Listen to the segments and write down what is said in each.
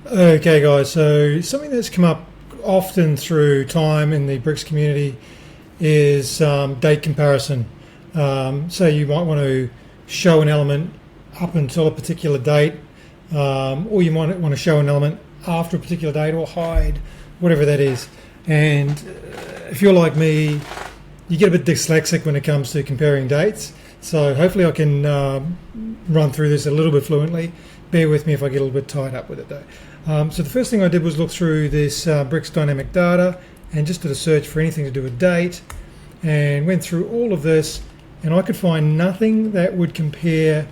Okay guys, so something that's come up often through time in the Bricks community is date comparison. So you might want to show an element up until a particular date, or you might want to show an element after a particular date, or hide, whatever that is. And if you're like me, you get a bit dyslexic when it comes to comparing dates. So hopefully I can run through this a little bit fluently. Bear with me if I get a little bit tied up with it though. So the first thing I did was look through this Bricks dynamic data and just did a search for anything to do with date, and went through all of this, and I could find nothing that would compare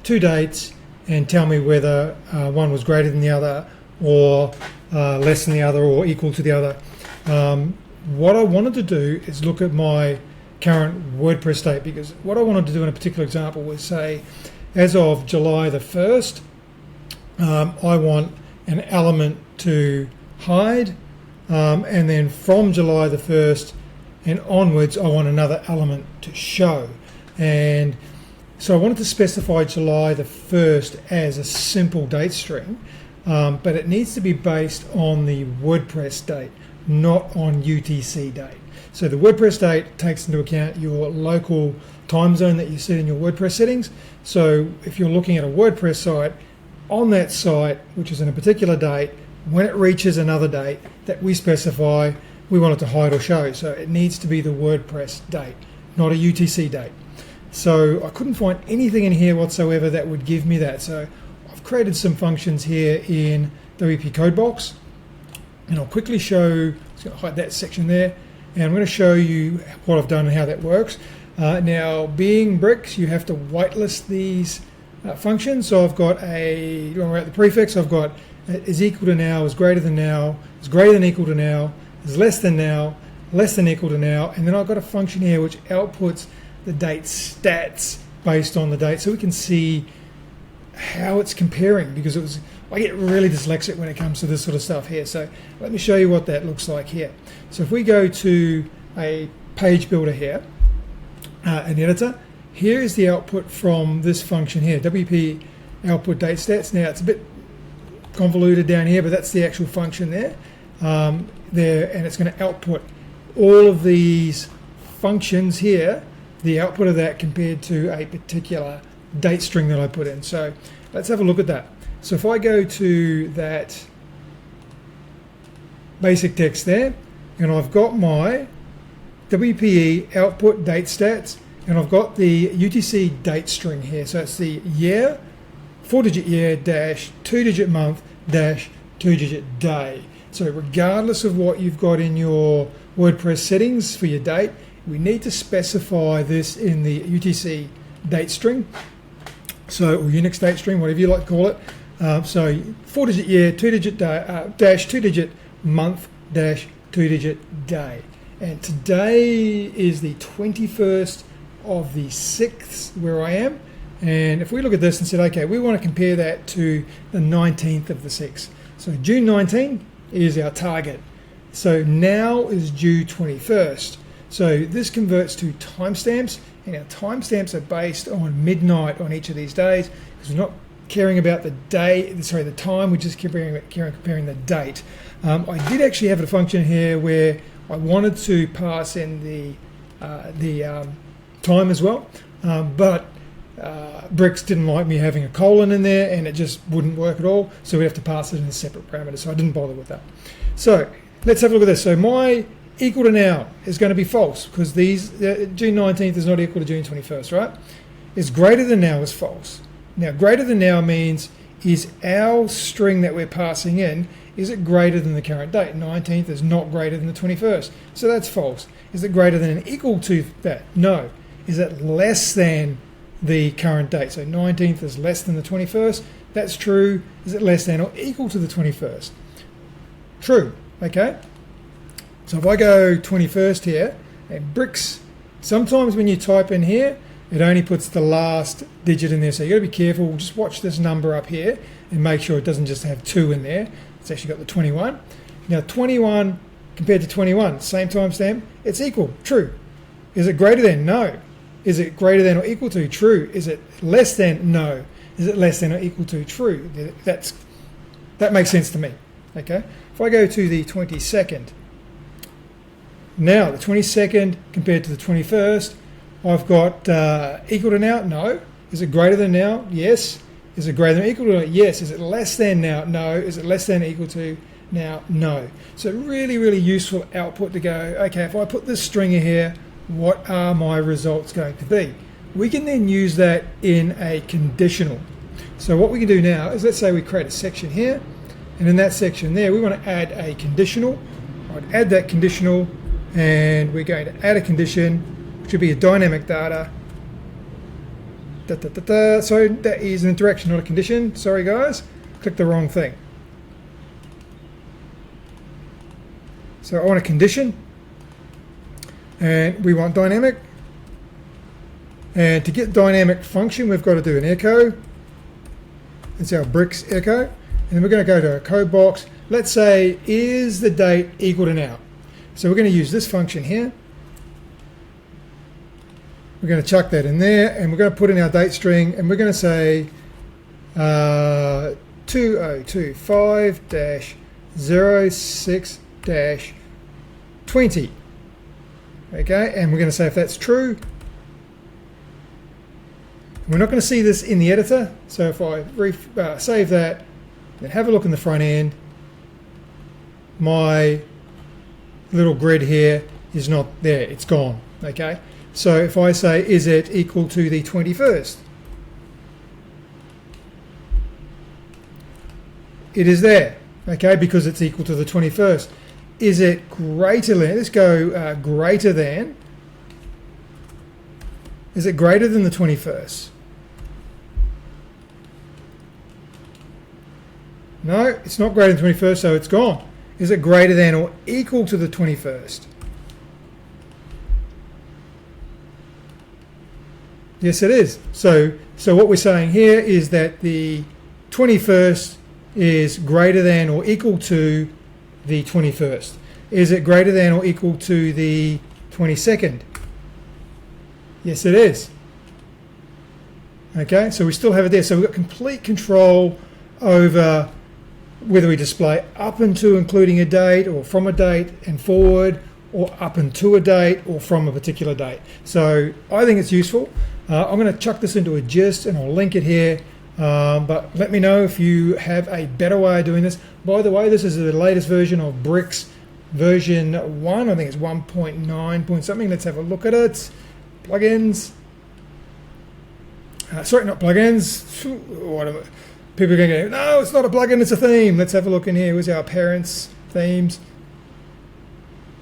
two dates and tell me whether one was greater than the other, or less than the other, or equal to the other. What I wanted to do is look at my current WordPress date, because what I wanted to do in a particular example was say, as of July the 1st, I want an element to hide, and then from July the 1st and onwards I want another element to show. And so I wanted to specify July the 1st as a simple date string, but it needs to be based on the WordPress date, not on UTC date. So the WordPress date takes into account your local time zone that you set in your WordPress settings. So if you're looking at a WordPress site, on that site, which is in a particular date, when it reaches another date that we specify, we want it to hide or show. So it needs to be the WordPress date, not a UTC date. So I couldn't find anything in here whatsoever that would give me that. So I've created some functions here in WP Codebox, and I'll quickly show, I'm just going to hide that section there, and I'm going to show you what I've done and how that works. Now, being Bricks, you have to whitelist these functions. So I've got the prefix, I've got is equal to now, is greater than now, is greater than equal to now, is less than now, less than equal to now, and then I've got a function here which outputs the date stats based on the date, so we can see how it's comparing, because I get really dyslexic when it comes to this sort of stuff here. So let me show you what that looks like here. So if we go to a page builder here, an editor, here is the output from this function here, WP output date stats. Now it's a bit convoluted down here, but that's the actual function there, and it's going to output all of these functions here, the output of that compared to a particular date string that I put in. So let's have a look at that. So if I go to that basic text there, and I've got my WPE output date stats, and I've got the UTC date string here. So it's the year, 4-digit year, dash 2-digit month, dash 2-digit day. So regardless of what you've got in your WordPress settings for your date, we need to specify this in the UTC date string, so, or Unix date string, whatever you like to call it. So 4-digit year, 2-digit day, dash 2-digit month, dash 2-digit day. And today is the 21st of the 6th where I am, and if we look at this and said, okay, we want to compare that to the 19th of the 6th. So June 19 is our target. So now is June 21st. So this converts to timestamps, and our timestamps are based on midnight on each of these days, because we're not caring about the the time, we're just comparing the date. I did actually have a function here where I wanted to pass in the time as well, but Bricks didn't like me having a colon in there, and it just wouldn't work at all, so we have to pass it in a separate parameter, so I didn't bother with that. So let's have a look at this. So my equal to now is going to be false, because these June 19th is not equal to June 21st, right? Is greater than now is false. Now greater than now means, is our string that we're passing in, is it greater than the current date? 19th is not greater than the 21st, so that's false. Is it greater than and equal to that? No. Is it less than the current date? So 19th is less than the 21st. That's true. Is it less than or equal to the 21st? True. Okay. So if I go 21st here, and Bricks, sometimes when you type in here, it only puts the last digit in there. So you've got to be careful. Just watch this number up here and make sure it doesn't just have 2 in there. It's actually got the 21. Now 21 compared to 21, same timestamp, it's equal. True. Is it greater than? No. Is it greater than or equal to? True. Is it less than? No. Is it less than or equal to? True. That's That makes sense to me. Okay. If I go to the 22nd, now the 22nd compared to the 21st, I've got equal to now? No. Is it greater than now? Yes. Is it greater than or equal to? Yes. Is it less than now? No. Is it less than or equal to now? No. So really, really useful output to go, okay, if I put this string here, what are my results going to be? We can then use that in a conditional. So what we can do now is, let's say we create a section here, and in that section there, we want to add a conditional. I'd add that conditional, and we're going to add a condition, which would be a dynamic data. So that is an interaction, not a condition. Sorry guys, clicked the wrong thing. So I want a condition, and we want dynamic. And to get dynamic function, we've got to do an echo. It's our bricks echo. And then we're going to go to a code box. Let's say, is the date equal to now? So we're going to use this function here. We're going to chuck that in there, and we're going to put in our date string, and we're going to say 2025-06-20. Okay, and we're going to say if that's true. We're not going to see this in the editor, so if I save that and have a look in the front end, my little grid here is not there, it's gone. Okay, so if I say, is it equal to the 21st? It is there, okay, because it's equal to the 21st. Is it greater than, let's go greater than, is it greater than the 21st? No, it's not greater than 21st, so it's gone. Is it greater than or equal to the 21st? Yes, it is. So what we're saying here is that the 21st is greater than or equal to the 21st. Is it greater than or equal to the 22nd? Yes, it is. Okay, so we still have it there. So we've got complete control over whether we display up until including a date, or from a date and forward, or up until a date, or from a particular date. So I think it's useful. I'm going to chuck this into a gist, and I'll link it here. But let me know if you have a better way of doing this. By the way, this is the latest version of Bricks, version 1. I think it's 1.9 point something. Let's have a look at it. Plugins. Sorry, not plugins. Whatever. People are going to go, no, it's not a plugin, it's a theme. Let's have a look in here. Where's our parents' themes?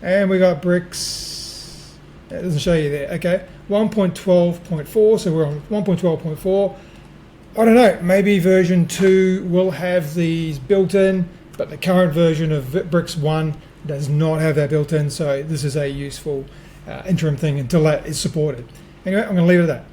And we got Bricks. It doesn't show you there. Okay, 1.12.4. So we're on 1.12.4. I don't know. Maybe version 2 will have these built in, but the current version of Bricks 1 does not have that built in. So this is a useful interim thing until that is supported. Anyway, I'm going to leave it at that.